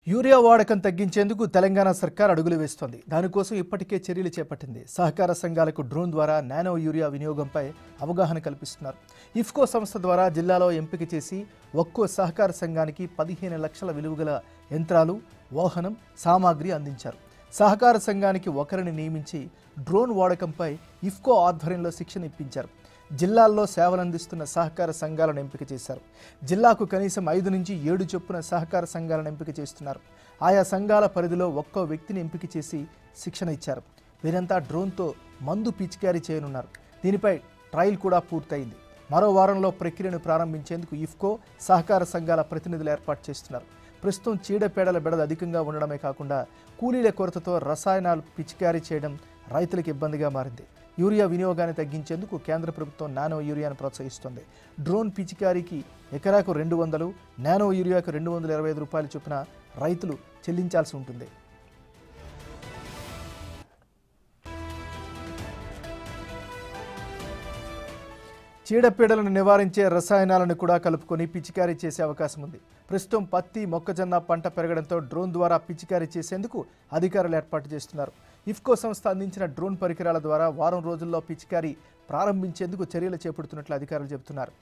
Urea వాడకం తగ్గించేందుకు తెలంగాణ సర్కార్ అడుగులు వేస్తోంది. దానికోసం ఇప్పటికే చర్యలు చేపట్టింది. సహకార సంఘాలకు డ్రోన్ ద్వారా నానో యూరియా వినియోగంపై అవగాహన కల్పిస్తున్నారు. ఇఫ్కో సంస్థ ద్వారా జిల్లాలో ఎంపిక చేసి ఒక్కో సహకార సంఘానికి 15 లక్షల విలువగల యంత్రాలు, వాహనం, సామాగ్రి అందించారు. సహకార సంఘానికి ఒకరిని నియమించి డ్రోన్ వాడకంపై ఇఫ్కో ఆధ్వర్యంలో శిక్షణ ఇప్పించారు. జిల్లాల్లో సేవలందిస్తున్న సహకార సంఘాలను ఎంపిక చేశారు. జిల్లాకు కనీసం 5 నుంచి 7 చొప్పున సహకార సంఘాలను ఎంపిక చేస్తున్నారు. ఆయా సంఘాల పరిధిలో ఒక్కో వ్యక్తిని ఎంపిక చేసి శిక్షణ ఇచ్చారు. వీరంతా డ్రోన్తో మందు పిచికారీ చేయనున్నారు. దీనిపై ట్రయల్ కూడా పూర్తయింది. మరో వారంలో ప్రక్రియను ప్రారంభించేందుకు ఇఫ్కో, సహకార సంఘాల ప్రతినిధులు ఏర్పాటు చేస్తున్నారు. ప్రస్తుతం చీడపేడల బెడద అధికంగా ఉండడమే కాకుండా కూలీల కొరతతో రసాయనాలు పిచికారీ చేయడం రైతులకు ఇబ్బందిగా మారింది. యూరియా వినియోగాన్ని తగ్గించేందుకు కేంద్ర ప్రభుత్వం నానో యూరియాను ప్రోత్సహిస్తోంది. డ్రోన్ పిచికారీకి ఎకరాకు 200, నానో యూరియాకు 225 రూపాయల చొప్పున రైతులు చెల్లించాల్సి ఉంటుంది. చీడపీడలను నివారించే రసాయనాలను కూడా కలుపుకొని పిచికారీ చేసే అవకాశం ఉంది. ప్రస్తుతం పత్తి, మొక్కజొన్న పంట పెరగడంతో డ్రోన్ ద్వారా పిచికారీ చేసేందుకు అధికారులు ఏర్పాటు చేస్తున్నారు. ఇఫ్కో సంస్థ అందించిన డ్రోన్ పరికరాల ద్వారా వారం రోజుల్లో పిచికారీ ప్రారంభించేందుకు చర్యలు చేపడుతున్నట్లు అధికారులు చెబుతున్నారు.